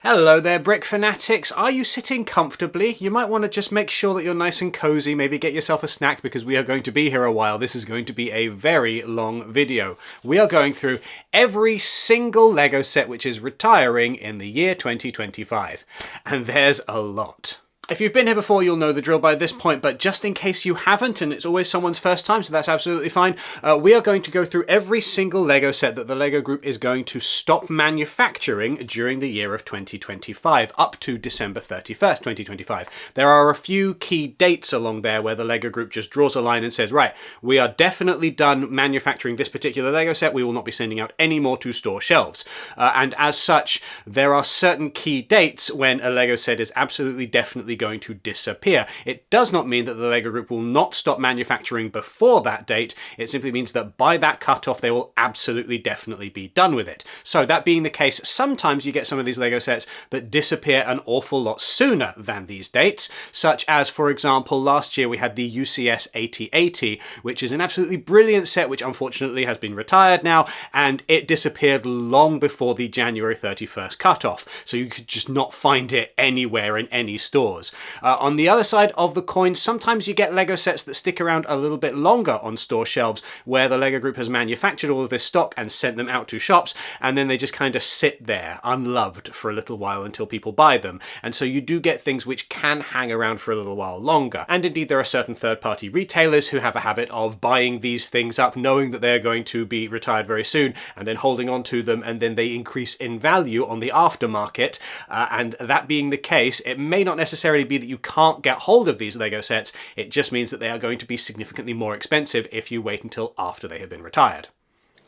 Hello there, Brick Fanatics. Are you sitting comfortably? You might want to just make sure that you're nice and cozy, maybe get yourself a snack because we are going to be here a while. This is going to be a very long video. We are going through every single LEGO set which is retiring in the year 2025. And there's a lot. If you've been here before, you'll know the drill by this point, but just in case you haven't, and it's always someone's first time, so that's absolutely fine, we are going to go through every single LEGO set that the LEGO Group is going to stop manufacturing during the year of 2025, up to December 31st, 2025. There are a few key dates along there where the LEGO Group just draws a line and says, right, we are definitely done manufacturing this particular LEGO set, we will not be sending out any more to store shelves. And as such, there are certain key dates when a LEGO set is absolutely definitely going to disappear. It does not mean that the LEGO Group will not stop manufacturing before that date. It simply means that by that cutoff, they will absolutely definitely be done with it. So that being the case, sometimes you get some of these LEGO sets that disappear an awful lot sooner than these dates, such as, for example, last year we had the UCS 8080, which is an absolutely brilliant set, which unfortunately has been retired now, and it disappeared long before the January 31st cutoff. So you could just not find it anywhere in any stores. On the other side of the coin, sometimes you get LEGO sets that stick around a little bit longer on store shelves, where the LEGO Group has manufactured all of this stock and sent them out to shops, and then they just kind of sit there unloved for a little while until people buy them. And so you do get things which can hang around for a little while longer. And indeed, there are certain third-party retailers who have a habit of buying these things up, knowing that they're going to be retired very soon, and then holding on to them, and then they increase in value on the aftermarket. And that being the case, it may not necessarily be that you can't get hold of these LEGO sets, it just means that they are going to be significantly more expensive if you wait until after they have been retired.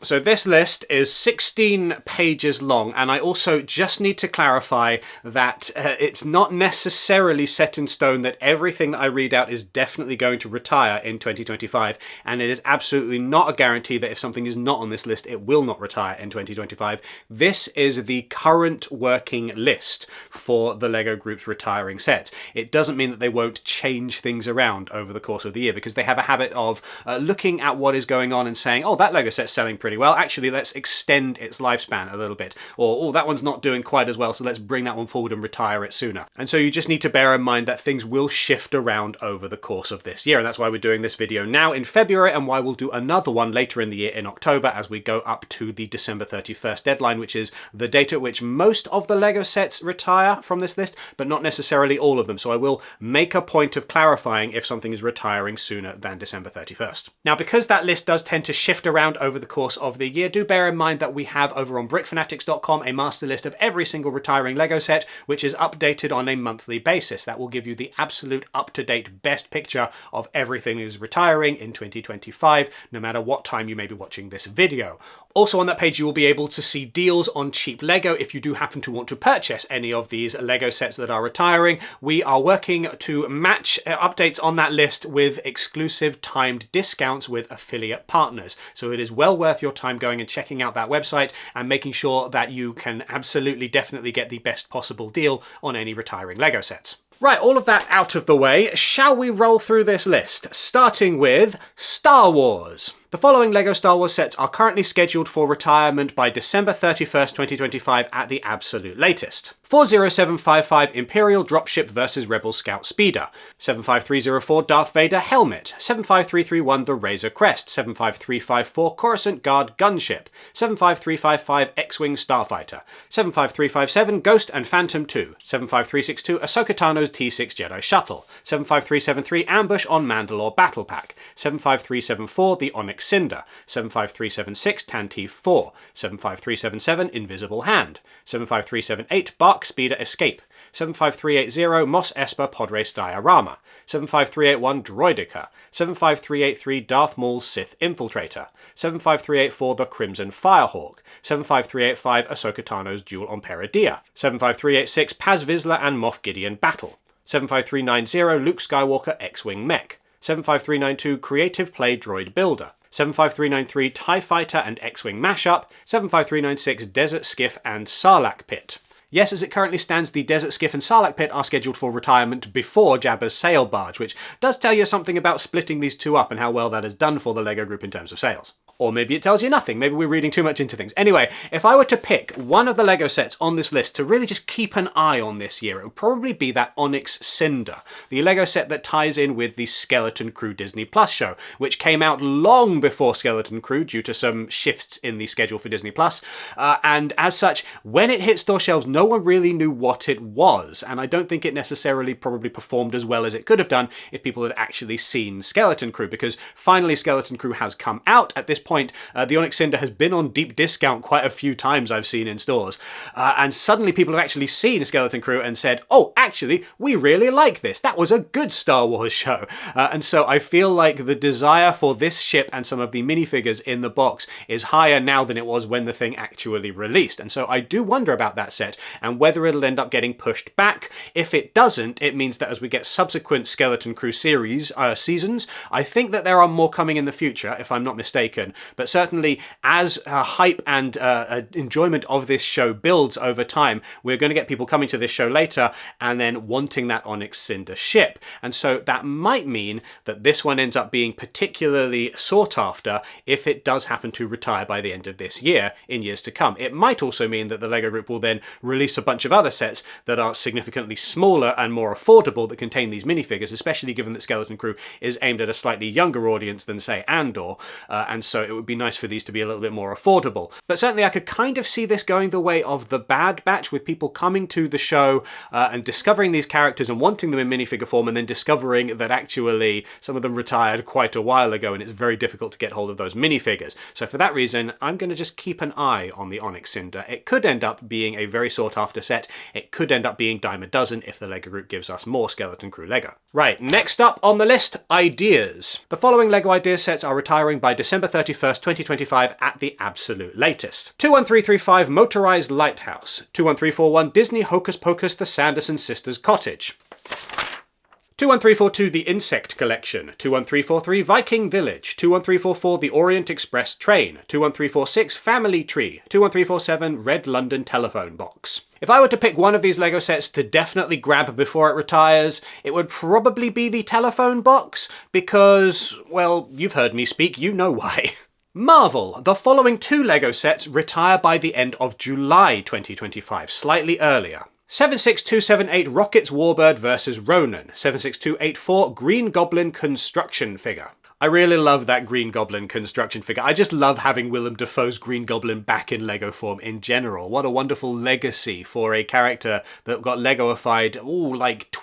So this list is 16 pages long, and I also just need to clarify that it's not necessarily set in stone that everything that I read out is definitely going to retire in 2025, and it is absolutely not a guarantee that if something is not on this list, it will not retire in 2025. This is the current working list for the LEGO Group's retiring sets. It doesn't mean that they won't change things around over the course of the year, because they have a habit of looking at what is going on and saying, oh, that LEGO set's selling pretty well, actually let's extend its lifespan a little bit, or oh, that one's not doing quite as well, so let's bring that one forward and retire it sooner. And so you just need to bear in mind that things will shift around over the course of this year, and that's why we're doing this video now in February, and why we'll do another one later in the year in October as we go up to the December 31st deadline, which is the date at which most of the LEGO sets retire from this list, but not necessarily all of them. So I will make a point of clarifying if something is retiring sooner than December 31st. Now, because that list does tend to shift around over the course of the year, do bear in mind that we have over on BrickFanatics.com a master list of every single retiring LEGO set, which is updated on a monthly basis. That will give you the absolute up-to-date best picture of everything that is retiring in 2025, no matter what time you may be watching this video. Also on that page, you will be able to see deals on cheap LEGO if you do happen to want to purchase any of these LEGO sets that are retiring. We are working to match updates on that list with exclusive timed discounts with affiliate partners. So it is well worth your time going and checking out that website and making sure that you can absolutely definitely get the best possible deal on any retiring LEGO sets. Right, all of that out of the way, shall we roll through this list, starting with Star Wars. The following LEGO Star Wars sets are currently scheduled for retirement by December 31st, 2025 at the absolute latest. 40755 Imperial Dropship vs Rebel Scout Speeder, 75304 Darth Vader Helmet, 75331 The Razor Crest, 75354 Coruscant Guard Gunship, 75355 X-Wing Starfighter, 75357 Ghost and Phantom 2, 75362 Ahsoka Tano's T6 Jedi Shuttle, 75373 Ambush on Mandalore Battle Pack, 75374 The Onyx Cinder, 75376 Tantive 4, 75377 Invisible Hand, 75378 Bark Speeder Escape, 75380 Mos Espa Podrace Diorama, 75381 Droidica, 75383 Darth Maul's Sith Infiltrator, 75384 The Crimson Firehawk, 75385 Ahsoka Tano's Duel on Peridea, 75386 Paz Vizsla and Moff Gideon Battle, 75390 Luke Skywalker X-Wing Mech, 75392 Creative Play Droid Builder, 75393 TIE Fighter and X-Wing Mashup, 75396 Desert Skiff and Sarlacc Pit. Yes, as it currently stands, the Desert Skiff and Sarlacc Pit are scheduled for retirement before Jabba's Sail Barge, which does tell you something about splitting these two up and how well that has done for the LEGO Group in terms of sales. Or maybe it tells you nothing. Maybe we're reading too much into things. Anyway, if I were to pick one of the LEGO sets on this list to really just keep an eye on this year, it would probably be that Onyx Cinder, the LEGO set that ties in with the Skeleton Crew Disney Plus show, which came out long before Skeleton Crew due to some shifts in the schedule for Disney Plus. And as such, when it hit store shelves, no one really knew what it was. And I don't think it necessarily probably performed as well as it could have done if people had actually seen Skeleton Crew, because finally Skeleton Crew has come out. At this point, the Onyx Cinder has been on deep discount quite a few times I've seen in stores. And suddenly people have actually seen Skeleton Crew and said, oh, actually, we really like this. That was a good Star Wars show. And so I feel like the desire for this ship and some of the minifigures in the box is higher now than it was when the thing actually released. And so I do wonder about that set and whether it'll end up getting pushed back. If it doesn't, it means that as we get subsequent Skeleton Crew seasons, I think that there are more coming in the future, if I'm not mistaken. But certainly, as hype and enjoyment of this show builds over time, we're going to get people coming to this show later and then wanting that Onyx Cinder ship. And so that might mean that this one ends up being particularly sought after if it does happen to retire by the end of this year in years to come. It might also mean that the LEGO Group will then release a bunch of other sets that are significantly smaller and more affordable that contain these minifigures, especially given that Skeleton Crew is aimed at a slightly younger audience than, say, Andor, and so it would be nice for these to be a little bit more affordable. But certainly I could kind of see this going the way of the Bad Batch, with people coming to the show and discovering these characters and wanting them in minifigure form, and then discovering that actually some of them retired quite a while ago and it's very difficult to get hold of those minifigures. So for that reason, I'm going to just keep an eye on the Onyx Cinder. It could end up being a very sought after set. It could end up being dime a dozen if the LEGO Group gives us more Skeleton Crew LEGO. Right, next up on the list, ideas. The following LEGO Ideas sets are retiring by December 31st, 2025 at the absolute latest. 21335 Motorized Lighthouse. 21341 Disney Hocus Pocus The Sanderson Sisters Cottage. 21342 The Insect Collection. 21343 Viking Village. 21344 The Orient Express Train. 21346 Family Tree. 21347 Red London Telephone Box. If I were to pick one of these LEGO sets to definitely grab before it retires, it would probably be the telephone box, because, well, you've heard me speak, you know why. Marvel. The following two LEGO sets retire by the end of July 2025, slightly earlier. 76278 Rockets Warbird vs. Ronan. 76284 Green Goblin Construction Figure. I really love that Green Goblin construction figure. I just love having Willem Dafoe's Green Goblin back in LEGO form in general. What a wonderful legacy for a character that got LEGOified, like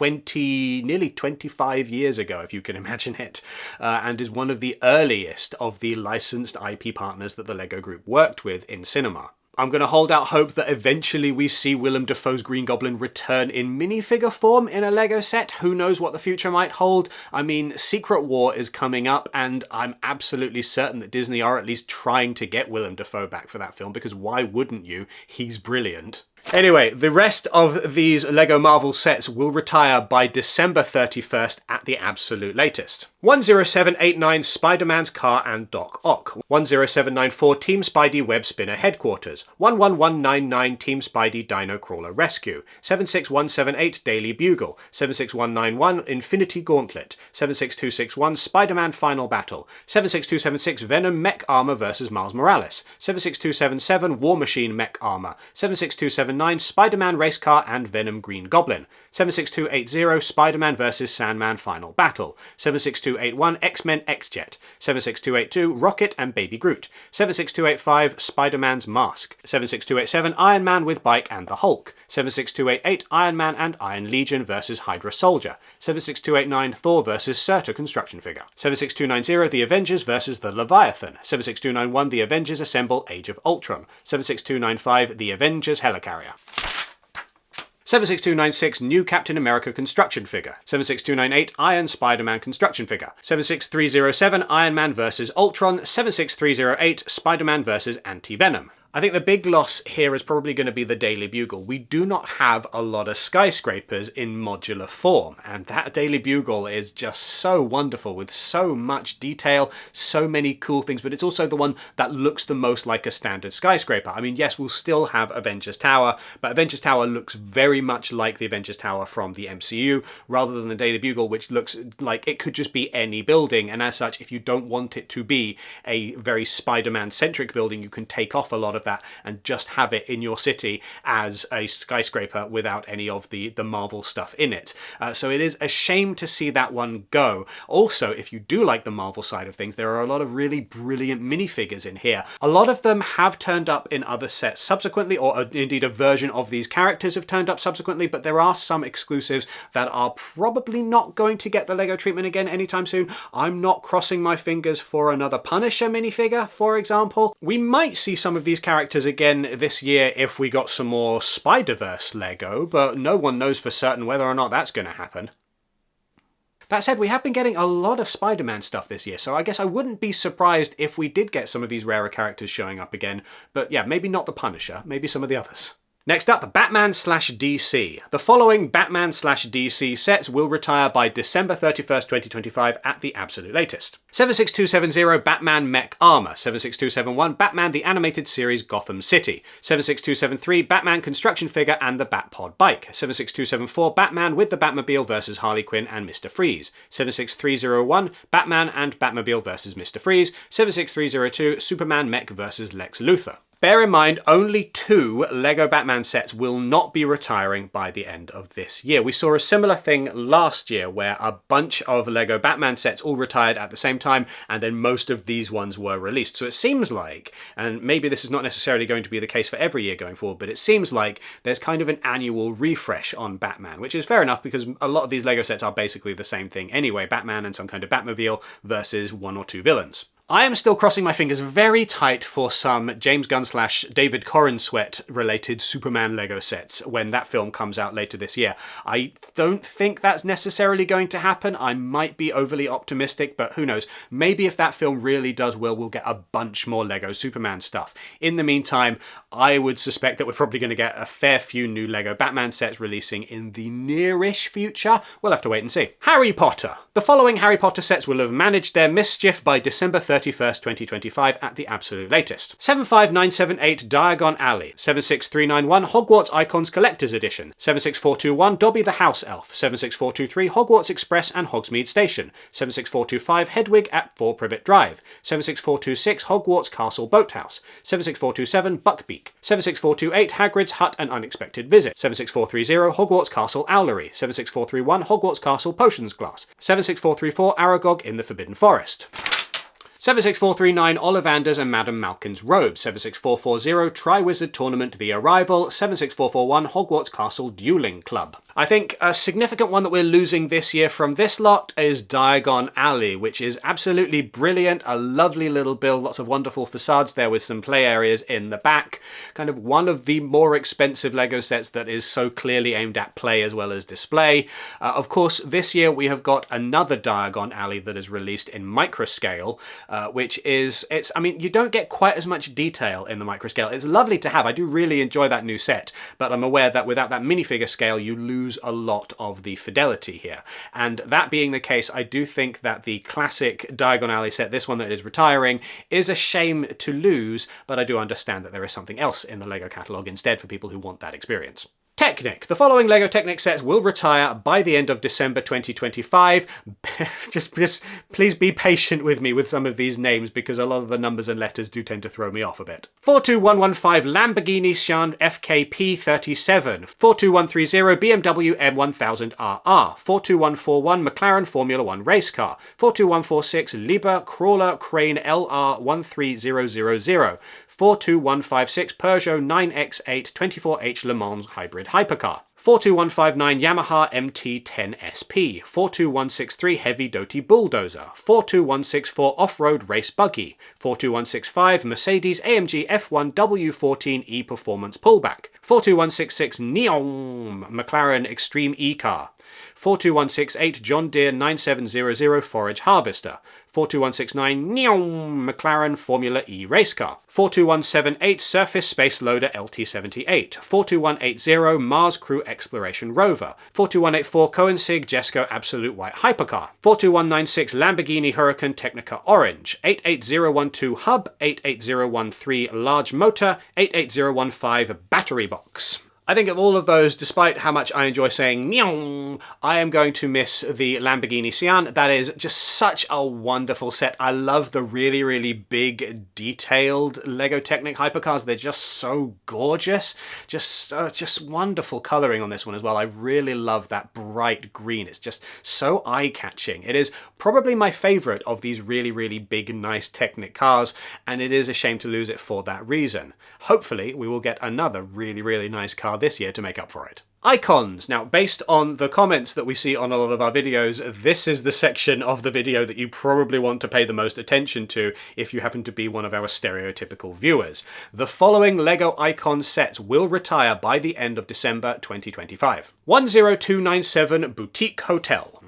nearly 25 years ago, if you can imagine it, and is one of the earliest of the licensed IP partners that the LEGO Group worked with in cinema. I'm going to hold out hope that eventually we see Willem Dafoe's Green Goblin return in minifigure form in a LEGO set. Who knows what the future might hold? I mean, Secret War is coming up, and I'm absolutely certain that Disney are at least trying to get Willem Dafoe back for that film, because why wouldn't you? He's brilliant. Anyway, the rest of these LEGO Marvel sets will retire by December 31st at the absolute latest. 10789 Spider-Man's Car and Doc Ock. 10794 Team Spidey Web Spinner Headquarters. 11199 Team Spidey Dino Crawler Rescue. 76178 Daily Bugle. 76191 Infinity Gauntlet. 76261 Spider-Man Final Battle. 76276 Venom Mech Armor vs. Miles Morales. 76277 War Machine Mech Armor. 76279 Spider-Man Race Car and Venom Green Goblin. 76280 Spider-Man vs. Sandman Final Battle. 76281 X-Men X-Jet. 76282 Rocket and Baby Groot. 76285 Spider-Man's Mask. 76287 Iron Man with Bike and the Hulk. 76288 Iron Man and Iron Legion vs. Hydra Soldier. 76289 Thor vs. Surtur Construction Figure. 76290 The Avengers vs. the Leviathan. 76291 The Avengers Assemble Age of Ultron. 76295 The Avengers Helicarrier. 76296 New Captain America Construction Figure. 76298 Iron Spider-Man Construction Figure. 76307 Iron Man vs. Ultron. 76308 Spider-Man vs. Anti-Venom. I think the big loss here is probably going to be the Daily Bugle. We do not have a lot of skyscrapers in modular form, and that Daily Bugle is just so wonderful with so much detail, so many cool things, but it's also the one that looks the most like a standard skyscraper. I mean, yes, we'll still have Avengers Tower, but Avengers Tower looks very much like the Avengers Tower from the MCU, rather than the Daily Bugle, which looks like it could just be any building, and as such, if you don't want it to be a very Spider-Man centric building, you can take off a lot of that and just have it in your city as a skyscraper without any of the Marvel stuff in it. So it is a shame to see that one go. Also, if you do like the Marvel side of things, there are a lot of really brilliant minifigures in here. A lot of them have turned up in other sets subsequently, or indeed a version of these characters have turned up subsequently, but there are some exclusives that are probably not going to get the LEGO treatment again anytime soon. I'm not crossing my fingers for another Punisher minifigure, for example. We might see some of these characters again this year if we got some more Spider-Verse LEGO, but no one knows for certain whether or not that's going to happen. That said, we have been getting a lot of Spider-Man stuff this year, so I guess I wouldn't be surprised if we did get some of these rarer characters showing up again, but yeah, maybe not the Punisher, maybe some of the others. Next up, Batman/DC. The following Batman/DC sets will retire by December 31st, 2025 at the absolute latest. 76270 Batman Mech Armor, 76271 Batman The Animated Series Gotham City, 76273 Batman Construction Figure and the Batpod Bike, 76274 Batman with the Batmobile vs Harley Quinn and Mr. Freeze, 76301 Batman and Batmobile vs Mr. Freeze, 76302 Superman Mech vs Lex Luthor. Bear in mind, only 2 LEGO Batman sets will not be retiring by the end of this year. We saw a similar thing last year where a bunch of LEGO Batman sets all retired at the same time, and then most of these ones were released. So it seems like, and maybe this is not necessarily going to be the case for every year going forward, but it seems like there's kind of an annual refresh on Batman, which is fair enough because a lot of these LEGO sets are basically the same thing anyway, Batman and some kind of Batmobile versus 1 or 2 villains. I am still crossing my fingers very tight for some James Gunn / David Corenswet related Superman LEGO sets when that film comes out later this year. I don't think that's necessarily going to happen. I might be overly optimistic, but who knows. Maybe if that film really does well, we'll get a bunch more LEGO Superman stuff. In the meantime, I would suspect that we're probably going to get a fair few new LEGO Batman sets releasing in the nearish future. We'll have to wait and see. Harry Potter. The following Harry Potter sets will have managed their mischief by December 31st, 2025 at the absolute latest. 75978 Diagon Alley, 76391 Hogwarts Icons Collector's Edition, 76421 Dobby the House Elf, 76423 Hogwarts Express and Hogsmeade Station, 76425 Hedwig at 4 Privet Drive, 76426 Hogwarts Castle Boathouse, 76427 Buckbeak, 76428 Hagrid's Hut and Unexpected Visit, 76430 Hogwarts Castle Owlery, 76431 Hogwarts Castle Potions Glass, 76434 Aragog in the Forbidden Forest. 76439 Ollivanders and Madame Malkin's Robe, 76440 Triwizard Tournament The Arrival, 76441 Hogwarts Castle Dueling Club. I think a significant one that we're losing this year from this lot is Diagon Alley, which is absolutely brilliant, a lovely little build, lots of wonderful facades there with some play areas in the back. Kind of one of the more expensive LEGO sets that is so clearly aimed at play as well as display. Of course, this year we have got another Diagon Alley that is released in microscale, which is, I mean, you don't get quite as much detail in the microscale. It's lovely to have. I do really enjoy that new set, but I'm aware that without that minifigure scale, you lose a lot of the fidelity here. And that being the case, I do think that the classic Diagon Alley set, this one that is retiring, is a shame to lose, but I do understand that there is something else in the LEGO catalogue instead for people who want that experience. Technic. The following LEGO Technic sets will retire by the end of December 2025. just please be patient with me with some of these names because a lot of the numbers and letters do tend to throw me off a bit. 42115 Lamborghini Sian FKP37, 42130 BMW M1000RR, 42141 McLaren Formula 1 race car, 42146 Liber Crawler Crane LR13000, 42156 Peugeot 9X8 24H Le Mans Hybrid Hypercar, 42159 Yamaha MT10SP, 42163 Heavy Doty Bulldozer, 42164 Off-Road Race Buggy, 42165 Mercedes AMG F1 W14E Performance Pullback, 42166 Neon McLaren Extreme E-Car, 42168 John Deere 9700 Forage Harvester. 42169 Neon McLaren Formula E race car. 42178 Surface Space Loader LT78. 42180 Mars Crew Exploration Rover. 42184 Coensig Jesco Absolute White Hypercar. 42196 Lamborghini Huracan Technica Orange. 88012 Hub. 88013 Large Motor. 88015 Battery Box. I think of all of those, despite how much I enjoy saying "meow," I am going to miss the Lamborghini Sian. That is just such a wonderful set. I love the really, really big, detailed Lego Technic hypercars. They're just so gorgeous. Just wonderful colouring on this one as well. I really love that bright green. It's just so eye-catching. It is probably my favourite of these really, really big, nice Technic cars, and it is a shame to lose it for that reason. Hopefully, we will get another really, really nice car this year to make up for it. Icons. Now, based on the comments that we see on a lot of our videos, this is the section of the video that you probably want to pay the most attention to if you happen to be one of our stereotypical viewers. The following Lego icon sets will retire by the end of December 2025. 10297 Boutique Hotel.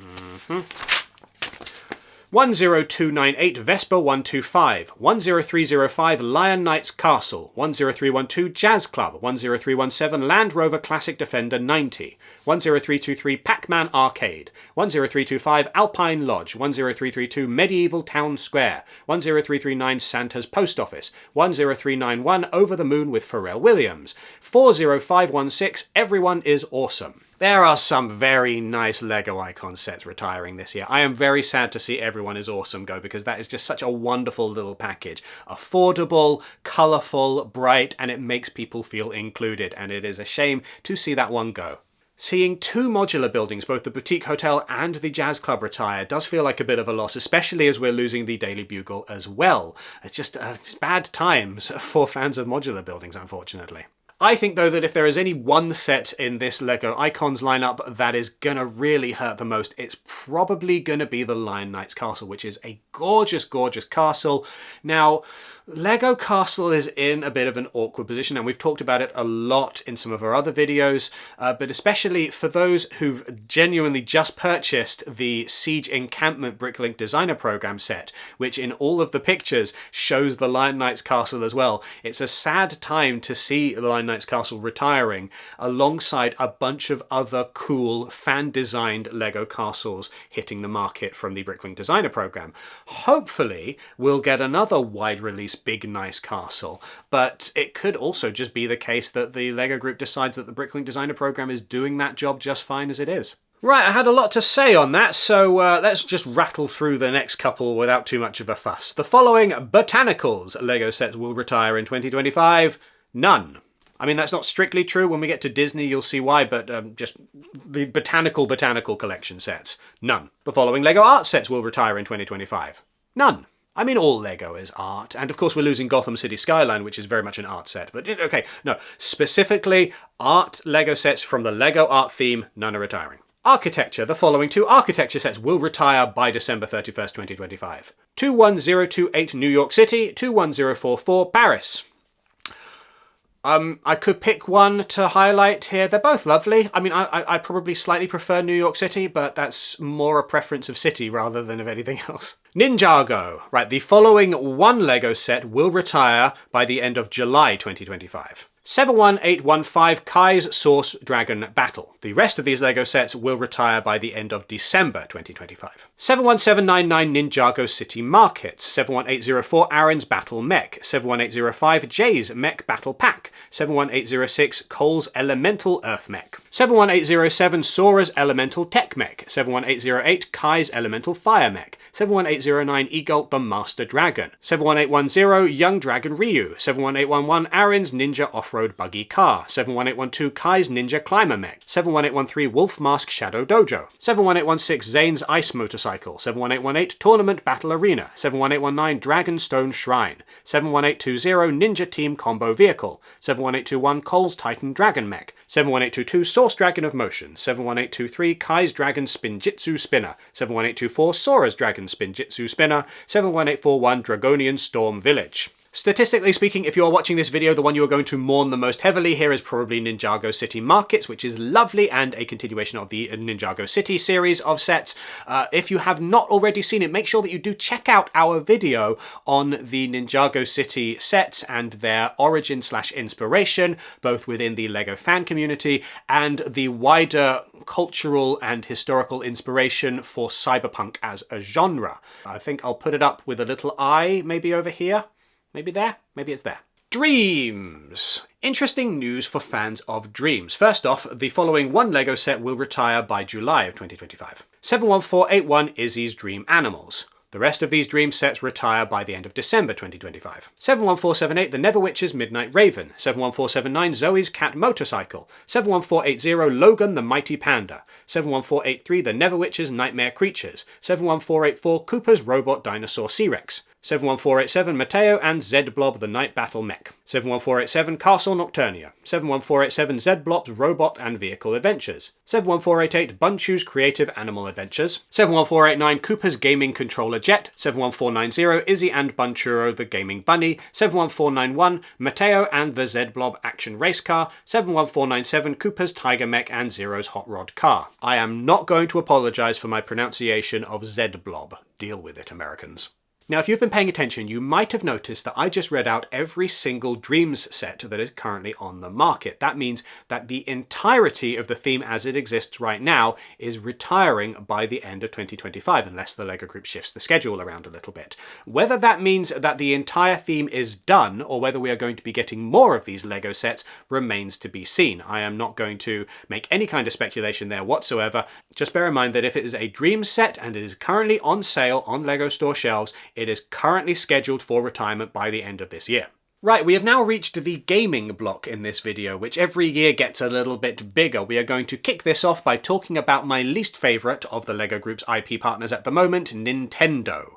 10298 Vespa 125, 10305 Lion Knights Castle, 10312 Jazz Club, 10317 Land Rover Classic Defender 90, 10323 Pac-Man Arcade, 10325 Alpine Lodge, 10332 Medieval Town Square, 10339 Santa's Post Office, 10391 Over the Moon with Pharrell Williams, 40516 Everyone is Awesome. There are some very nice Lego icon sets retiring this year. I am very sad to see Everyone is Awesome go because that is just such a wonderful little package. Affordable, colourful, bright, and it makes people feel included, and it is a shame to see that one go. Seeing two modular buildings, both the Boutique Hotel and the Jazz Club, retire does feel like a bit of a loss, especially as we're losing the Daily Bugle as well. It's just it's bad times for fans of modular buildings, unfortunately. I think, though, that if there is any one set in this Lego Icons lineup that is going to really hurt the most, it's probably going to be the Lion Knights Castle, which is a gorgeous, gorgeous castle. Now, Lego Castle is in a bit of an awkward position, and we've talked about it a lot in some of our other videos, but especially for those who've genuinely just purchased the Siege Encampment Bricklink Designer Program set, which in all of the pictures shows the Lion Knights Castle as well. It's a sad time to see the Lion Knights Castle retiring alongside a bunch of other cool fan-designed Lego castles hitting the market from the Bricklink Designer Program. Hopefully, we'll get another wide release big nice castle, but it could also just be the case that the Lego group decides that the Bricklink Designer Program is doing that job just fine as it is. Right, I had a lot to say on that, so let's just rattle through the next couple without too much of a fuss. The following Botanicals Lego sets will retire in 2025. None. I mean, that's not strictly true. When we get to Disney, you'll see why, but just the botanical collection sets. None. The following Lego art sets will retire in 2025. None. I mean, all Lego is art, and of course we're losing Gotham City Skyline, which is very much an art set, but okay, no, specifically art Lego sets from the Lego art theme, none are retiring. Architecture, the following two architecture sets will retire by December 31st, 2025. 21028 New York City, 21044 Paris. I could pick one to highlight here. They're both lovely. I mean, I probably slightly prefer New York City, but that's more a preference of city rather than of anything else. Ninjago. Right, the following one Lego set will retire by the end of July 2025. 71815 Kai's Source Dragon Battle. The rest of these Lego sets will retire by the end of December 2025. 71799 Ninjago City Markets. 71804 Aaron's Battle Mech. 71805 Jay's Mech Battle Pack. 71806 Cole's Elemental Earth Mech. 71807 Sora's Elemental Tech Mech. 71808 Kai's Elemental Fire Mech. 71809 Egalt the Master Dragon. 71810 Young Dragon Ryu. 71811 Aaron's Ninja Off-Road Buggy Car. 71812 Kai's Ninja Climber Mech. 71813 Wolf Mask Shadow Dojo. 71816 Zane's Ice Motorcycle. 71818 Tournament Battle Arena. 71819 Dragonstone Shrine. 71820 Ninja Team Combo Vehicle. 71821 Cole's Titan Dragon Mech. 71822 Source Dragon of Motion. 71823 Kai's Dragon Spinjitzu Spinner. 71824 Sora's Dragon Spinjitzu Spinner. 71841 Dragonian Storm Village. Statistically speaking, if you are watching this video, the one you are going to mourn the most heavily here is probably Ninjago City Markets, which is lovely and a continuation of the Ninjago City series of sets. If you have not already seen it, make sure that you do check out our video on the Ninjago City sets and their origin/inspiration, both within the LEGO fan community and the wider cultural and historical inspiration for cyberpunk as a genre. I think I'll put it up with a little eye maybe over here. Maybe there? Maybe it's there. DREAMZzz. Interesting news for fans of DREAMZzz. First off, the following one LEGO set will retire by July of 2025. 71481 Izzy's Dream Animals. The rest of these Dream sets retire by the end of December 2025. 71478 The Neverwitch's Midnight Raven. 71479 Zoe's Cat Motorcycle. 71480 Logan the Mighty Panda. 71483 The Neverwitch's Nightmare Creatures. 71484 Cooper's Robot Dinosaur C-Rex. 71487 Mateo and Z-Blob the Night Battle Mech. 71487 Castle Nocturnia. 71487 Z-Blob's Robot and Vehicle Adventures. 71488 Bunchu's Creative Animal Adventures. 71489 Cooper's Gaming Controller Jet. 71490 Izzy and Bunchuro the Gaming Bunny. 71491 Mateo and the Z-Blob Action Race Car. 71497 Cooper's Tiger Mech and Zero's Hot Rod Car. I am not going to apologise for my pronunciation of Z-Blob. Deal with it, Americans. Now, if you've been paying attention, you might have noticed that I just read out every single DREAMZzz set that is currently on the market. That means that the entirety of the theme as it exists right now is retiring by the end of 2025, unless the LEGO Group shifts the schedule around a little bit. Whether that means that the entire theme is done, or whether we are going to be getting more of these LEGO sets, remains to be seen. I am not going to make any kind of speculation there whatsoever. Just bear in mind that if it is a DREAMZzz set and it is currently on sale on LEGO store shelves, it is currently scheduled for retirement by the end of this year. Right, we have now reached the gaming block in this video, which every year gets a little bit bigger. We are going to kick this off by talking about my least favourite of the LEGO Group's IP partners at the moment, Nintendo.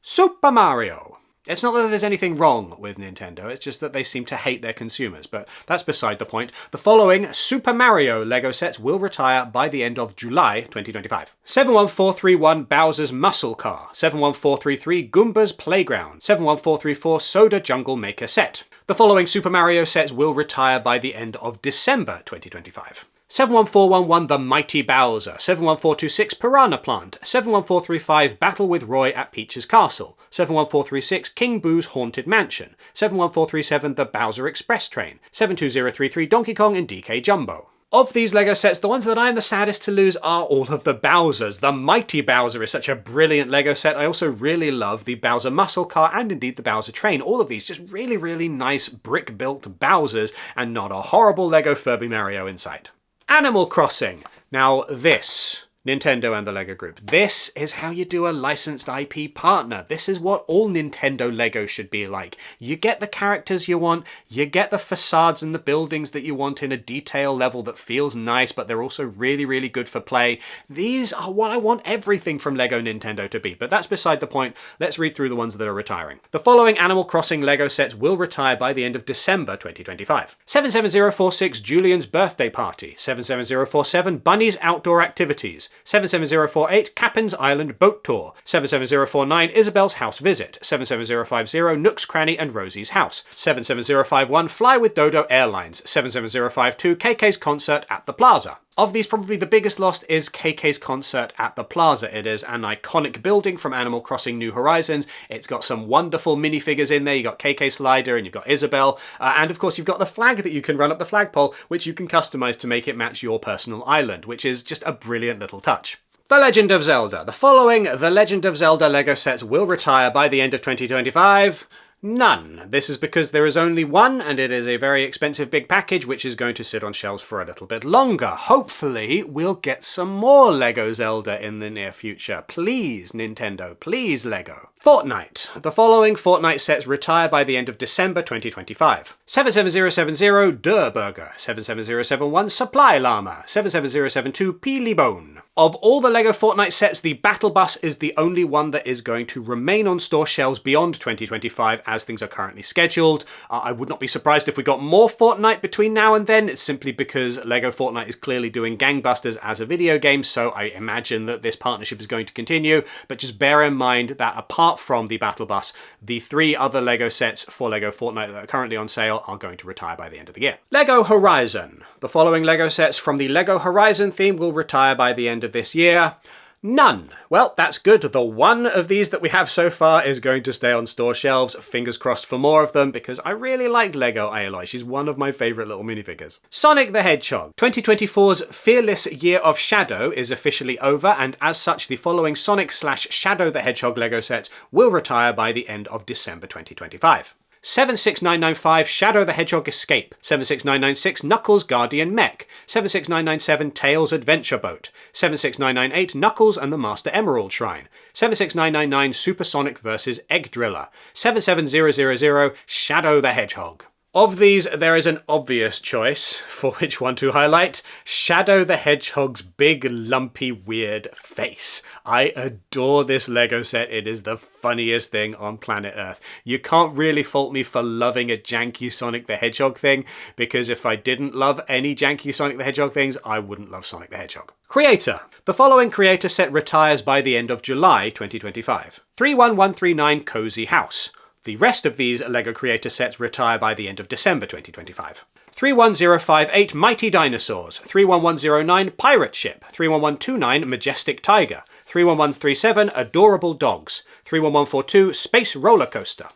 Super Mario. It's not that there's anything wrong with Nintendo, it's just that they seem to hate their consumers, but that's beside the point. The following Super Mario LEGO sets will retire by the end of July 2025. 71431 Bowser's Muscle Car. 71433 Goomba's Playground. 71434 Soda Jungle Maker Set. The following Super Mario sets will retire by the end of December 2025. 71411 The Mighty Bowser, 71426 Piranha Plant, 71435 Battle with Roy at Peach's Castle, 71436 King Boo's Haunted Mansion, 71437 The Bowser Express Train, 72033 Donkey Kong and DK Jumbo. Of these LEGO sets, the ones that I am the saddest to lose are all of the Bowsers. The Mighty Bowser is such a brilliant LEGO set. I also really love the Bowser Muscle Car and indeed the Bowser Train. All of these just really, really nice brick-built Bowsers and not a horrible LEGO Furby Mario in sight. Animal Crossing. Now this, Nintendo and the LEGO Group, this is how you do a licensed IP partner. This is what all Nintendo LEGO should be like. You get the characters you want, you get the facades and the buildings that you want in a detail level that feels nice, but they're also really, really good for play. These are what I want everything from LEGO Nintendo to be, but that's beside the point. Let's read through the ones that are retiring. The following Animal Crossing LEGO sets will retire by the end of December 2025. 77046 Julian's Birthday Party, 77047 Bunny's Outdoor Activities, 77048 Captain's Island Boat Tour, 77049 Isabel's House Visit, 77050 Nook's Cranny and Rosie's House, 77051 Fly with Dodo Airlines, 77052 KK's Concert at the Plaza. Of these, probably the biggest lost is KK's Concert at the Plaza. It is an iconic building from Animal Crossing New Horizons. It's got some wonderful minifigures in there. You've got KK Slider and you've got Isabel. And of course, you've got the flag that you can run up the flagpole, which you can customize to make it match your personal island, which is just a brilliant little touch. The Legend of Zelda. The following The Legend of Zelda LEGO sets will retire by the end of 2025. None. This is because there is only one, and it is a very expensive big package which is going to sit on shelves for a little bit longer. Hopefully, we'll get some more LEGO Zelda in the near future. Please, Nintendo. Please, LEGO. Fortnite. The following Fortnite sets retire by the end of December 2025. 77070 Durr Burger, 77071 Supply Llama, 77072 Peely Bone, Of all the LEGO Fortnite sets, the Battle Bus is the only one that is going to remain on store shelves beyond 2025 as things are currently scheduled. I would not be surprised if we got more Fortnite between now and then. It's simply because LEGO Fortnite is clearly doing gangbusters as a video game, so I imagine that this partnership is going to continue. But just bear in mind that apart from the Battle Bus, the 3 other LEGO sets for LEGO Fortnite that are currently on sale are going to retire by the end of the year. LEGO Horizon. The following LEGO sets from the LEGO Horizon theme will retire by the end of this year. None. Well, that's good. The one of these that we have so far is going to stay on store shelves. Fingers crossed for more of them, because I really like LEGO Aloy. She's one of my favourite little minifigures. Sonic the Hedgehog. 2024's Fearless Year of Shadow is officially over, and as such, the following Sonic/Shadow the Hedgehog LEGO sets will retire by the end of December 2025. 76995 Shadow the Hedgehog Escape, 76996 Knuckles Guardian Mech, 76997 Tails Adventure Boat, 76998 Knuckles and the Master Emerald Shrine, 76999 Supersonic vs Egg Driller, 77000 Shadow the Hedgehog. Of these, there is an obvious choice for which one to highlight. Shadow the Hedgehog's big, lumpy, weird face. I adore this LEGO set. It is the funniest thing on planet Earth. You can't really fault me for loving a janky Sonic the Hedgehog thing, because if I didn't love any janky Sonic the Hedgehog things, I wouldn't love Sonic the Hedgehog. Creator. The following creator set retires by the end of July 2025. 31139 Cozy House. The rest of these LEGO Creator sets retire by the end of December 2025. 31058 Mighty Dinosaurs, 31109 Pirate Ship, 31129 Majestic Tiger, 31137 Adorable Dogs, 31142 Space Roller Coaster,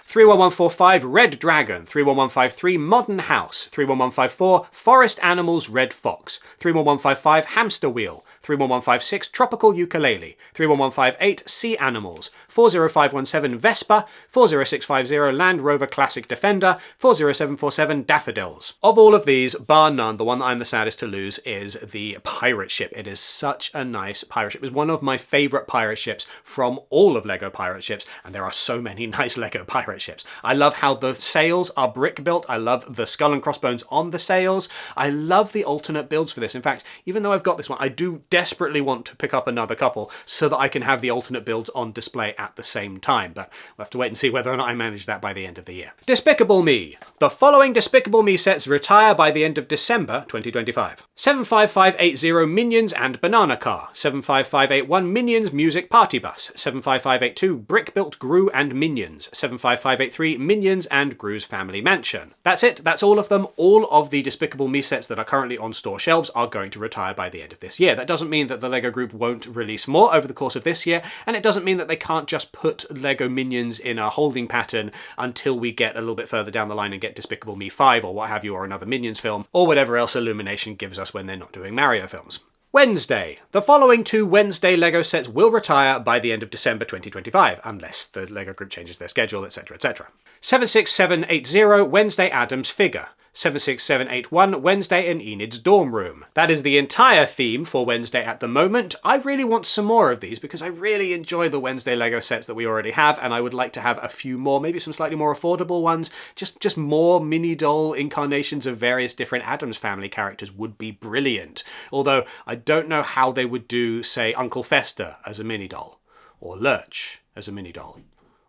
31145 Red Dragon, 31153 Modern House, 31154 Forest Animals Red Fox, 31155 Hamster Wheel, 31156 Tropical Ukulele, 31158 Sea Animals, 40517 Vespa, 40650 Land Rover Classic Defender, 40747 Daffodils. Of all of these, bar none, the one that I'm the saddest to lose is the pirate ship. It is such a nice pirate ship. It was one of my favourite pirate ships from all of LEGO pirate ships, and there are so many nice LEGO pirate ships. I love how the sails are brick built. I love the skull and crossbones on the sails. I love the alternate builds for this. In fact, even though I've got this one, I do desperately want to pick up another couple so that I can have the alternate builds on display at the same time, but we'll have to wait and see whether or not I manage that by the end of the year. Despicable Me. The following Despicable Me sets retire by the end of December 2025. 75580 Minions and Banana Car, 75581 Minions Music Party Bus, 75582 Brick Built Gru and Minions, 75583 Minions and Gru's Family Mansion. That's it, that's all of them. All of the Despicable Me sets that are currently on store shelves are going to retire by the end of this year. That doesn't mean that the LEGO Group won't release more over the course of this year, and it doesn't mean that they can't just put LEGO Minions in a holding pattern until we get a little bit further down the line and get Despicable Me 5 or what have you, or another Minions film, or whatever else Illumination gives us when they're not doing Mario films. Wednesday. The following 2 Wednesday LEGO sets will retire by the end of December 2025, unless the LEGO Group changes their schedule, etc, etc. 76780 Wednesday Addams Figure, 76781 Wednesday in Enid's Dorm Room. That is the entire theme for Wednesday at the moment. I really want some more of these because I really enjoy the Wednesday LEGO sets that we already have, and I would like to have a few more, maybe some slightly more affordable ones. Just more mini doll incarnations of various different Addams Family characters would be brilliant. Although I don't know how they would do, say, Uncle Fester as a mini doll, or Lurch as a mini doll,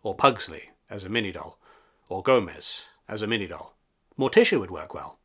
or Pugsley as a mini doll, or Gomez as a mini doll. Morticia would work well.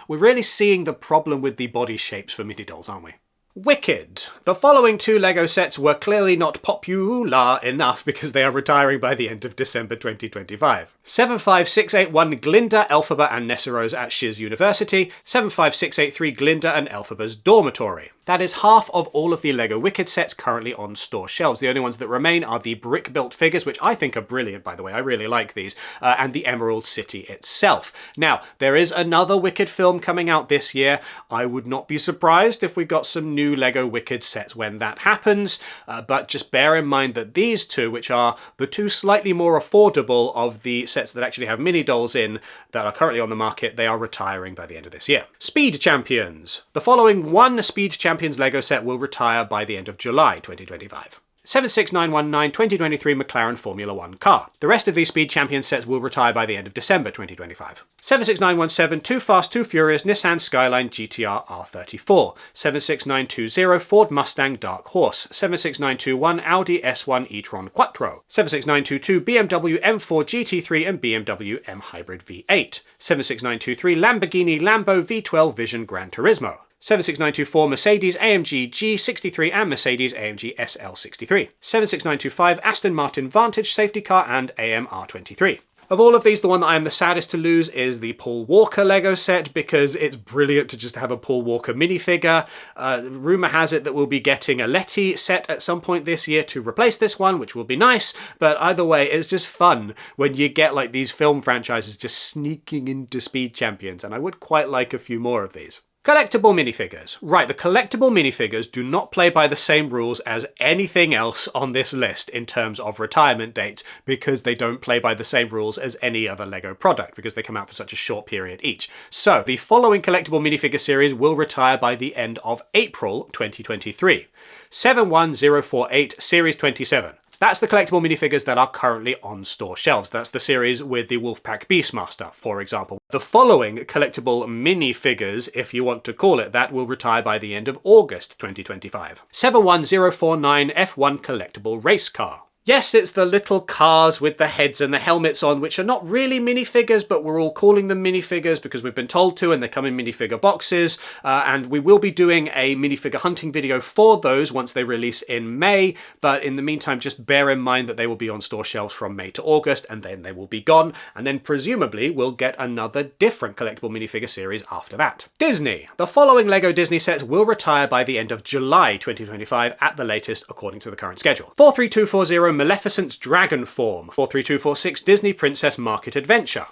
We're really seeing the problem with the body shapes for mini dolls, aren't we? Wicked. The following 2 LEGO sets were clearly not popular enough because they are retiring by the end of December 2025. 75681 Glinda, Elphaba and Nessarose at Shiz University, 75683 Glinda and Elphaba's Dormitory. That is half of all of the LEGO Wicked sets currently on store shelves. The only ones that remain are the brick-built figures, which I think are brilliant, by the way. I really like these, and the Emerald City itself. Now, there is another Wicked film coming out this year. I would not be surprised if we got some new LEGO Wicked sets when that happens, but just bear in mind that these 2, which are the 2 slightly more affordable of the sets that actually have mini dolls in that are currently on the market, they are retiring by the end of this year. Speed Champions. The following 1 Speed Champions LEGO set will retire by the end of July 2025. 76919 2023 McLaren Formula 1 car. The rest of these Speed Champion sets will retire by the end of December 2025. 76917 Too Fast Too Furious Nissan Skyline GTR R34. 76920 Ford Mustang Dark Horse. 76921 Audi S1 e-tron Quattro. 76922 BMW M4 GT3 and BMW M Hybrid V8. 76923 Lamborghini Lambo V12 Vision Gran Turismo. 76924 Mercedes AMG G63 and Mercedes AMG SL63. 76925 Aston Martin Vantage Safety Car and AMR23. Of all of these, the one that I am the saddest to lose is the Paul Walker Lego set, because it's brilliant to just have a Paul Walker minifigure. Rumour has it that we'll be getting a Letty set at some point this year to replace this one, which will be nice, but either way, it's just fun when you get like these film franchises just sneaking into Speed Champions, and I would quite like a few more of these. Collectible minifigures. Right, the collectible minifigures do not play by the same rules as anything else on this list in terms of retirement dates, because they don't play by the same rules as any other LEGO product, because they come out for such a short period each. So, the following collectible minifigure series will retire by the end of April 2023. 71048 Series 27. That's the collectible minifigures that are currently on store shelves. That's the series with the Wolfpack Beastmaster, for example. The following collectible minifigures, if you want to call it that, will retire by the end of August 2025. 71049 F1 Collectible Race Car. Yes, it's the little cars with the heads and the helmets on, which are not really minifigures, but we're all calling them minifigures because we've been told to, and they come in minifigure boxes. And we will be doing a minifigure hunting video for those once they release in May. But in the meantime, just bear in mind that they will be on store shelves from May to August, and then they will be gone. And then presumably we'll get another different collectible minifigure series after that. Disney. The following LEGO Disney sets will retire by the end of July 2025 at the latest, according to the current schedule. 43240 Maleficent's Dragon Form. 43246 Disney Princess Market Adventure.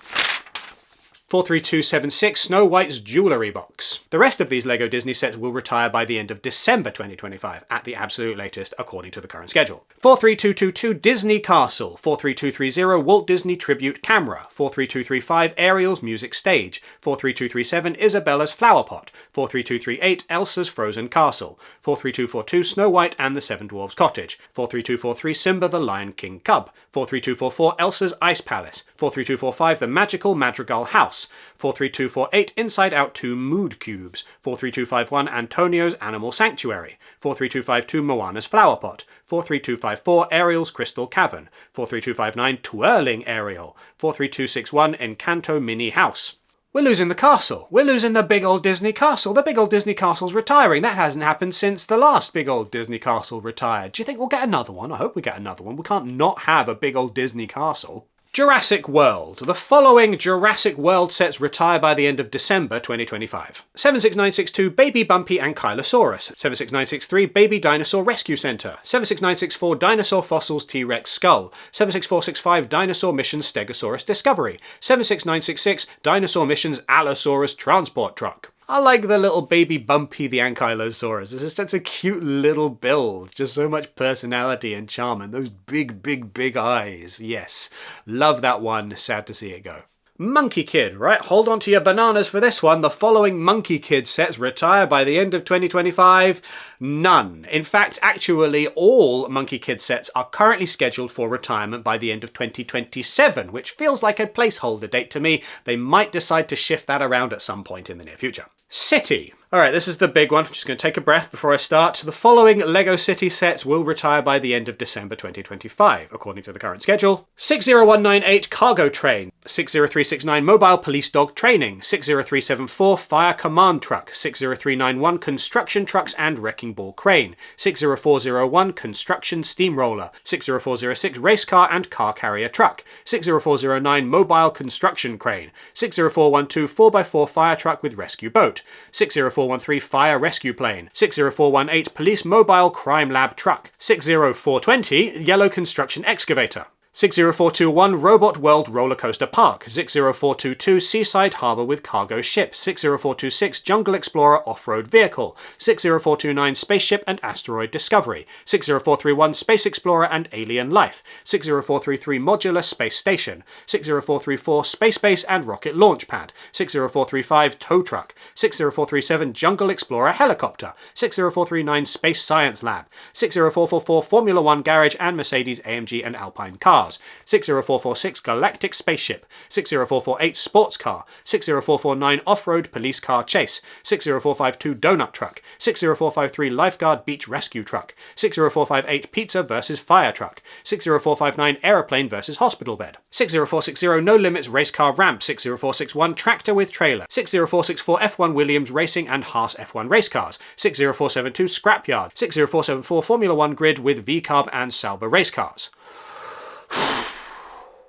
43276 Snow White's Jewellery Box. The rest of these LEGO Disney sets will retire by the end of December 2025, at the absolute latest, according to the current schedule. 43222 Disney Castle. 43230 Walt Disney Tribute Camera. 43235 Ariel's Music Stage. 43237 Isabella's Flower Pot. 43238 Elsa's Frozen Castle. 43242 Snow White and the Seven Dwarfs Cottage. 43243 Simba the Lion King Cub. 43244 Elsa's Ice Palace. 43245 The Magical Madrigal House. 43248 Inside Out 2 Mood Cubes. 43251 Antonio's Animal Sanctuary. 43252 Moana's Flower Pot. 43254 Ariel's Crystal Cavern. 43259 Twirling Ariel. 43261 Encanto Mini House. We're losing the castle. We're losing the big old Disney castle. The big old Disney castle's retiring. That hasn't happened since the last big old Disney castle retired. Do you think we'll get another one? I hope we get another one. We can't not have a big old Disney castle. Jurassic World. The following Jurassic World sets retire by the end of December 2025. 76962 Baby Bumpy and Kylosaurus. 76963 Baby Dinosaur Rescue Center. 76964 Dinosaur Fossils T-Rex Skull. 76465 Dinosaur Missions Stegosaurus Discovery. 76966 Dinosaur Missions Allosaurus Transport Truck. I like the little Baby Bumpy the Ankylosaurus. It's just such a cute little build. Just so much personality and charm, and those big eyes. Yes. Love that one. Sad to see it go. Monkie Kid, right? Hold on to your bananas for this one. The following Monkie Kid sets retire by the end of 2025. None. In fact, actually, all Monkie Kid sets are currently scheduled for retirement by the end of 2027, which feels like a placeholder date to me. They might decide to shift that around at some point in the near future. City. Alright, this is the big one. I'm just going to take a breath before I start. The following LEGO City sets will retire by the end of December 2025, according to the current schedule. 60198 Cargo Train. 60369 Mobile Police Dog Training. 60374 Fire Command Truck. 60391 Construction Trucks and Wrecking Ball Crane. 60401 Construction Steamroller. 60406 Race Car and Car Carrier Truck. 60409 Mobile Construction Crane. 60412 4x4 Fire Truck with Rescue Boat. 60413 Fire Rescue Plane. 60418 Police Mobile Crime Lab Truck. 60420 Yellow Construction Excavator. 60421 Robot World Roller Coaster Park, 60422 Seaside Harbour with Cargo Ship, 60426 Jungle Explorer Off-Road Vehicle, 60429 Spaceship and Asteroid Discovery, 60431 Space Explorer and Alien Life, 60433 Modular Space Station, 60434 Space Base and Rocket Launch Pad, 60435 Tow Truck, 60437 Jungle Explorer Helicopter, 60439 Space Science Lab, 60444 Formula One Garage and Mercedes AMG and Alpine Cars, 60446 Galactic Spaceship, 60448 Sports Car, 60449 Off-Road Police Car Chase, 60452 Donut Truck, 60453 Lifeguard Beach Rescue Truck, 60458 Pizza vs Fire Truck, 60459 Aeroplane vs Hospital Bed, 60460 No Limits Race Car Ramp, 60461 Tractor with Trailer, 60464 F1 Williams Racing and Haas F1 Race Cars, 60472 Scrapyard, 60474 Formula One Grid with V-Carb and Sauber Race Cars.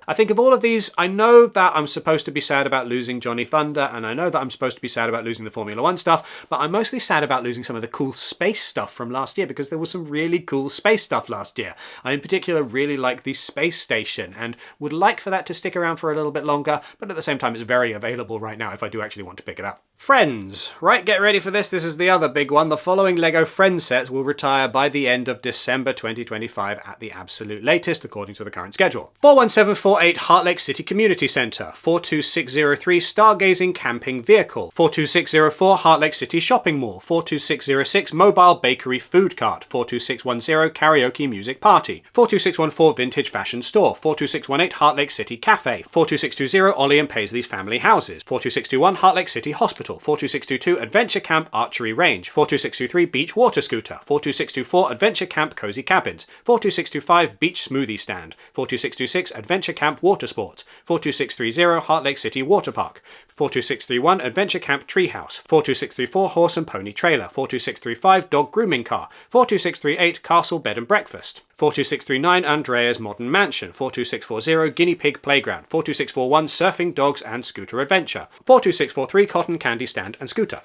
I think of all of these, I know that I'm supposed to be sad about losing Johnny Thunder, and I know that I'm supposed to be sad about losing the Formula One stuff, but I'm mostly sad about losing some of the cool space stuff from last year, because there was some really cool space stuff last year. I in particular really like the space station, and would like for that to stick around for a little bit longer, but at the same time it's very available right now if I do actually want to pick it up. Friends. Right, get ready for this. This is the other big one. The following LEGO Friends sets will retire by the end of December 2025 at the absolute latest, according to the current schedule. 41748 Heart Lake City Community Centre, 42603 Stargazing Camping Vehicle, 42604 Heart Lake City Shopping Mall, 42606 Mobile Bakery Food Cart, 42610 Karaoke Music Party, 42614 Vintage Fashion Store, 42618 Heart Lake City Cafe, 42620 Ollie and Paisley's Family Houses, 42621 Heart Lake City Hospital, 42622 Adventure Camp Archery Range, 42623 Beach Water Scooter, 42624 Adventure Camp Cozy Cabins, 42625 Beach Smoothie Stand, 42626 Adventure Camp Water Sports, 42630 Heart Lake City Water Park, 42631 Adventure Camp Treehouse, 42634 Horse and Pony Trailer, 42635 Dog Grooming Car, 42638 Castle Bed and Breakfast, 42639 Andrea's Modern Mansion, 42640 Guinea Pig Playground, 42641 Surfing Dogs and Scooter Adventure, 42643 Cotton Candy Stand and Scooter,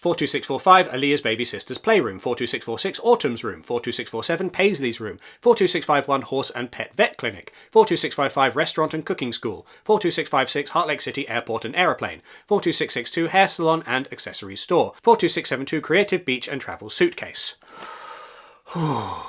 42645 Aaliyah's Baby Sister's Playroom, 42646 Autumn's Room, 42647 Paisley's Room, 42651 Horse and Pet Vet Clinic, 42655 Restaurant and Cooking School, 42656 Heart Lake City Airport and Aeroplane, 42662 Hair Salon and Accessories Store, 42672 Creative Beach and Travel Suitcase.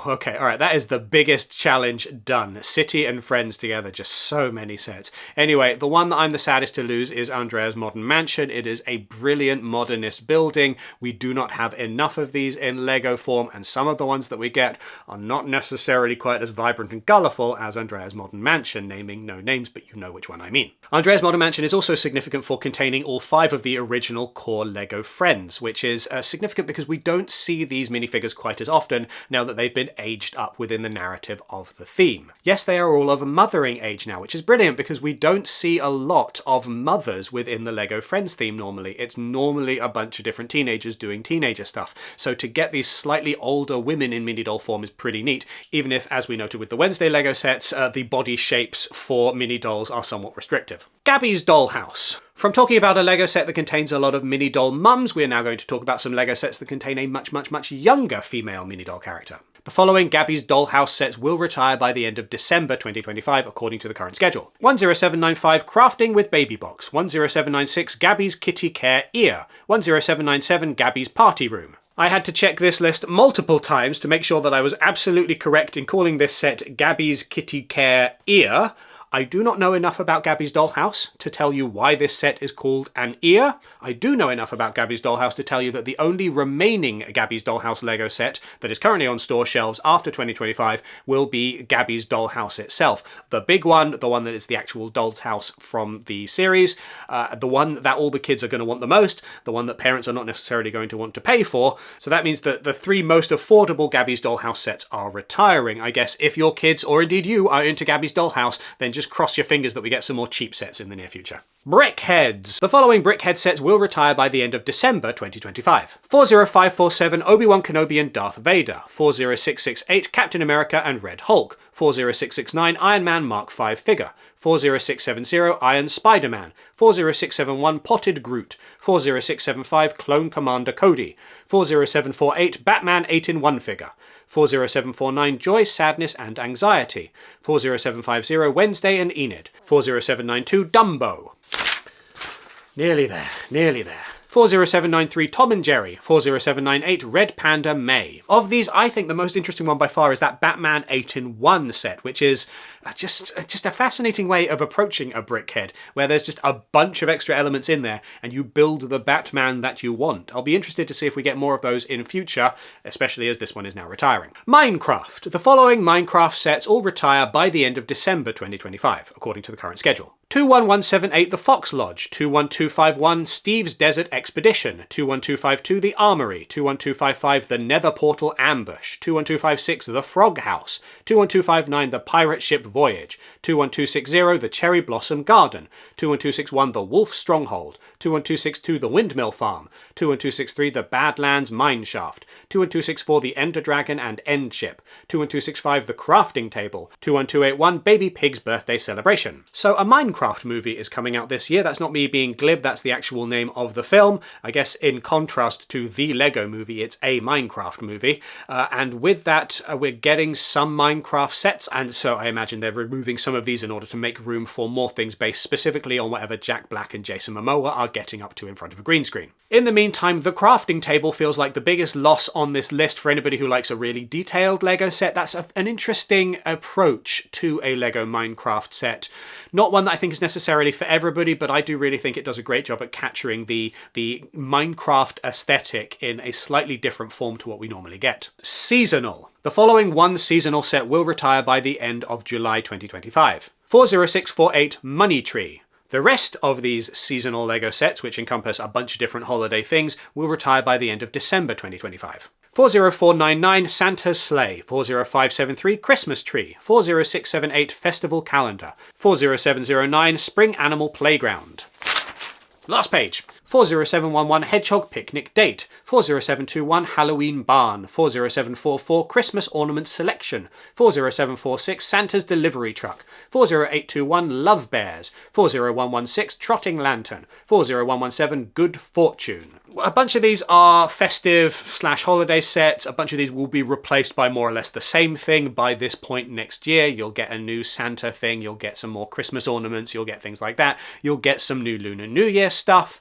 Okay, alright, that is the biggest challenge done. City and Friends together, just so many sets. Anyway, the one that I'm the saddest to lose is Andrea's Modern Mansion. It is a brilliant modernist building. We do not have enough of these in Lego form, and some of the ones that we get are not necessarily quite as vibrant and colourful as Andrea's Modern Mansion, naming no names, but you know which one I mean. Andrea's Modern Mansion is also significant for containing all 5 of the original core Lego Friends, which is significant because we don't see these minifigures quite as often now that they've been aged up within the narrative of the theme. Yes, they are all of a mothering age now, which is brilliant because we don't see a lot of mothers within the Lego Friends theme normally. It's normally a bunch of different teenagers doing teenager stuff. So to get these slightly older women in mini doll form is pretty neat, even if, as we noted with the Wednesday Lego sets, the body shapes for mini dolls are somewhat restrictive. Gabby's Dollhouse. From talking about a Lego set that contains a lot of mini doll mums, we are now going to talk about some Lego sets that contain a much younger female mini doll character. The following Gabby's Dollhouse sets will retire by the end of December 2025, according to the current schedule. 10795 Crafting with Baby Box, 10796 Gabby's Kitty Care Ear, 10797 Gabby's Party Room. I had to check this list multiple times to make sure that I was absolutely correct in calling this set Gabby's Kitty Care Ear. I do not know enough about Gabby's Dollhouse to tell you why this set is called an ear. I do know enough about Gabby's Dollhouse to tell you that the only remaining Gabby's Dollhouse Lego set that is currently on store shelves after 2025 will be Gabby's Dollhouse itself. The big one, the one that is the actual doll's house from the series, the one that all the kids are going to want the most, the one that parents are not necessarily going to want to pay for. So that means that the 3 most affordable Gabby's Dollhouse sets are retiring. I guess if your kids, or indeed you, are into Gabby's Dollhouse, then just cross your fingers that we get some more cheap sets in the near future. BrickHeadz. The following BrickHeadz sets will retire by the end of December 2025. 40547 Obi-Wan Kenobi and Darth Vader, 40668 Captain America and Red Hulk, 40669 Iron Man Mark V figure, 40670 Iron Spider-Man, 40671 Potted Groot, 40675 Clone Commander Cody, 40748 Batman 8-in-1 figure, 40749 Joy, Sadness and Anxiety, 40750 Wednesday and Enid, 40792 Dumbo. Nearly there, nearly there. 40793 Tom and Jerry, 40798 Red Panda May. Of these, I think the most interesting one by far is that Batman 8-in-1 set, which is just a fascinating way of approaching a BrickHead, where there's just a bunch of extra elements in there and you build the Batman that you want. I'll be interested to see if we get more of those in future, especially as this one is now retiring. Minecraft. The following Minecraft sets all retire by the end of December 2025, according to the current schedule. 21178 The Fox Lodge, 21251 Steve's Desert Expedition, 21252 The Armory, 21255 The Nether Portal Ambush, 21256 The Frog House, 21259 The Pirate Ship Voyage, 21260 The Cherry Blossom Garden, 21261 The Wolf Stronghold, 21262 The Windmill Farm, 21263 The Badlands Mineshaft, 21264 The Ender Dragon and End Ship, 21265 The Crafting Table, 21281 Baby Pig's Birthday Celebration. So a Minecraft movie is coming out this year. That's not me being glib, that's the actual name of the film. I guess in contrast to the Lego movie, it's a Minecraft movie. And with that, we're getting some Minecraft sets, and so I imagine they're removing some of these in order to make room for more things based specifically on whatever Jack Black and Jason Momoa are getting up to in front of a green screen. In the meantime, the crafting table feels like the biggest loss on this list for anybody who likes a really detailed Lego set. That's an interesting approach to a Lego Minecraft set. Not one that I think is necessarily for everybody, but I do really think it does a great job at capturing the Minecraft aesthetic in a slightly different form to what we normally get. Seasonal. The following one seasonal set will retire by the end of July 2025. 40648 Money Tree. The rest of these seasonal Lego sets, which encompass a bunch of different holiday things, will retire by the end of December 2025. 40499 Santa's Sleigh, 40573 Christmas Tree, 40678 Festival Calendar, 40709 Spring Animal Playground. Last page. 40711 Hedgehog Picnic Date, 40721 Halloween Barn, 40744 Christmas Ornament Selection, 40746 Santa's Delivery Truck, 40821 Love Bears, 40116 Trotting Lantern, 40117 Good Fortune. A bunch of these are festive / holiday sets. A bunch of these will be replaced by more or less the same thing by this point next year. You'll get a new Santa thing, you'll get some more Christmas ornaments, you'll get things like that. You'll get some new Lunar New Year stuff.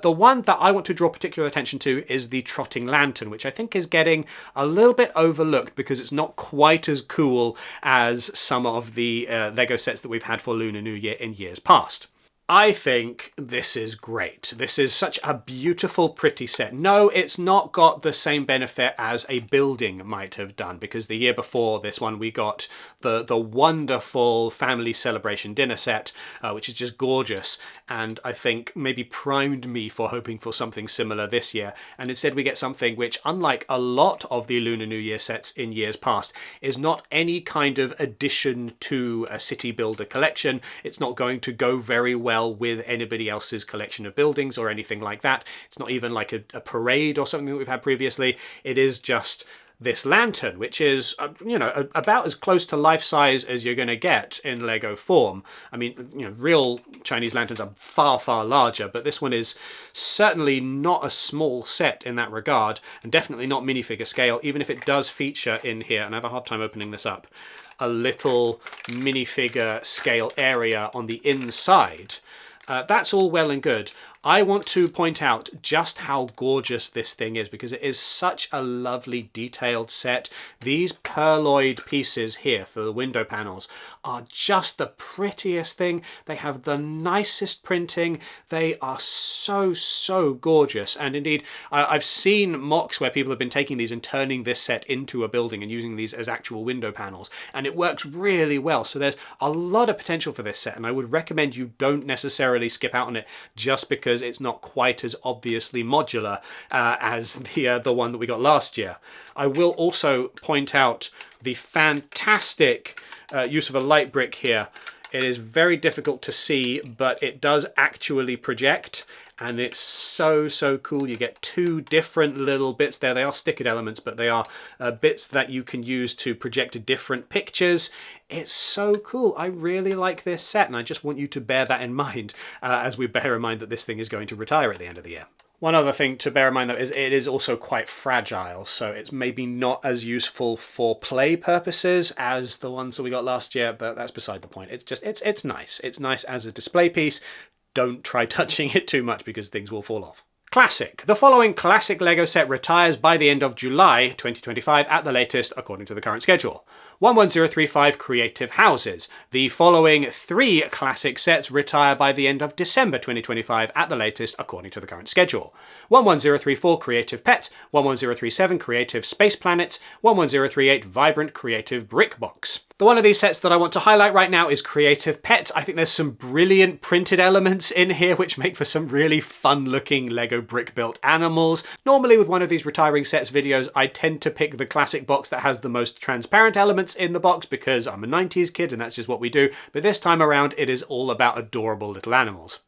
The one that I want to draw particular attention to is the Trotting Lantern, which I think is getting a little bit overlooked because it's not quite as cool as some of the Lego sets that we've had for Lunar New Year in years past. I think this is great. This is such a beautiful, pretty set. No, it's not got the same benefit as a building might have done, because the year before this one we got the wonderful family celebration dinner set, which is just gorgeous, and I think maybe primed me for hoping for something similar this year. And instead we get something which, unlike a lot of the Lunar New Year sets in years past, is not any kind of addition to a city builder collection. It's not going to go very well with anybody else's collection of buildings or anything like that. It's not even like a parade or something that we've had previously. It is just this lantern, which is, about as close to life size as you're going to get in Lego form. I mean, real Chinese lanterns are far, far larger, but this one is certainly not a small set in that regard, and definitely not minifigure scale, even if it does feature in here, and I have a hard time opening this up, a little minifigure scale area on the inside. That's all well and good. I want to point out just how gorgeous this thing is, because it is such a lovely detailed set. These perloid pieces here for the window panels are just the prettiest thing. They have the nicest printing. They are so, so gorgeous. And indeed, I've seen mocks where people have been taking these and turning this set into a building and using these as actual window panels, and it works really well. So there's a lot of potential for this set, and I would recommend you don't necessarily skip out on it just because it's not quite as obviously modular as the one that we got last year. I will also point out the fantastic use of a light brick here. It is very difficult to see, but it does actually project, and it's so cool. You get two different little bits there. They are stickered elements, but they are bits that you can use to project different pictures. It's so cool. I really like this set, and I just want you to bear that in mind as we bear in mind that this thing is going to retire at the end of the year. One other thing to bear in mind though is it is also quite fragile, so it's maybe not as useful for play purposes as the ones that we got last year, but that's beside the point. It's just, it's nice. It's nice as a display piece. Don't try touching it too much because things will fall off. Classic. The following classic LEGO set retires by the end of July 2025 at the latest, according to the current schedule. 11035 Creative Houses. The following 3 classic sets retire by the end of December 2025 at the latest, according to the current schedule. 11034 Creative Pet, 11037 Creative Space Planet, 11038 Vibrant Creative Brick Box. The one of these sets that I want to highlight right now is Creative Pet. I think there's some brilliant printed elements in here which make for some really fun looking LEGO brick built animals. Normally with one of these retiring sets videos, I tend to pick the classic box that has the most transparent elements in the box because I'm a 90s kid and that's just what we do. But this time around, it is all about adorable little animals.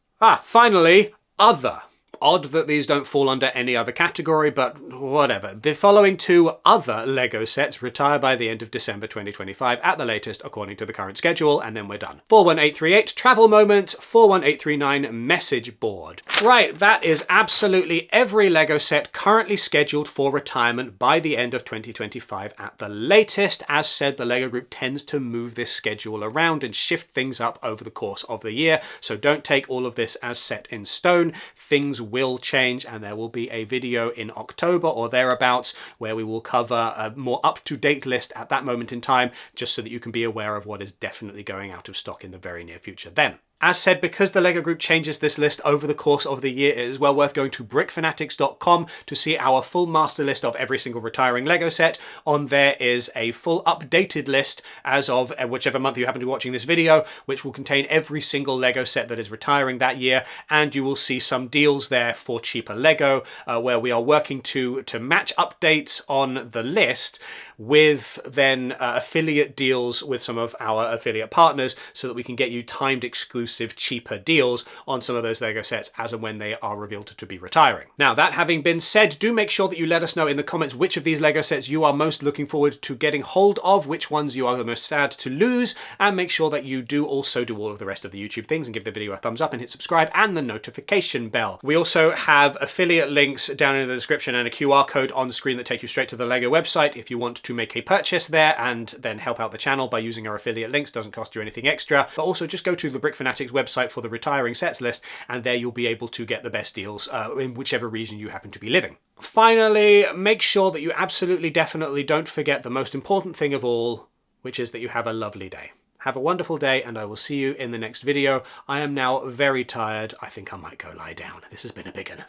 Finally, Other. Odd that these don't fall under any other category, but whatever. The following 2 other LEGO sets retire by the end of December 2025 at the latest, according to the current schedule, and then we're done. 41838 Travel Moment, 41839 Message Board. Right, that is absolutely every LEGO set currently scheduled for retirement by the end of 2025 at the latest. As said, the LEGO Group tends to move this schedule around and shift things up over the course of the year, so don't take all of this as set in stone. Things will change, and there will be a video in October or thereabouts where we will cover a more up-to-date list at that moment in time, just so that you can be aware of what is definitely going out of stock in the very near future then. As said, because the LEGO Group changes this list over the course of the year, it is well worth going to BrickFanatics.com to see our full master list of every single retiring LEGO set. On there is a full updated list as of whichever month you happen to be watching this video, which will contain every single LEGO set that is retiring that year, and you will see some deals there for cheaper LEGO, where we are working to match updates on the list with then affiliate deals with some of our affiliate partners so that we can get you timed exclusive cheaper deals on some of those LEGO sets as and when they are revealed to be retiring. Now, that having been said, do make sure that you let us know in the comments which of these LEGO sets you are most looking forward to getting hold of, which ones you are the most sad to lose, and make sure that you do also do all of the rest of the YouTube things and give the video a thumbs up and hit subscribe and the notification bell. We also have affiliate links down in the description and a QR code on the screen that take you straight to the LEGO website if you want to make a purchase there and then help out the channel by using our affiliate links. Doesn't cost you anything extra, but also just go to the BrickFanatics website for the retiring sets list, and there you'll be able to get the best deals in whichever region you happen to be living. Finally, make sure that you absolutely definitely don't forget the most important thing of all, which is that you have a lovely day. Have a wonderful day, and I will see you in the next video. I am now very tired. I think I might go lie down. This has been a big one.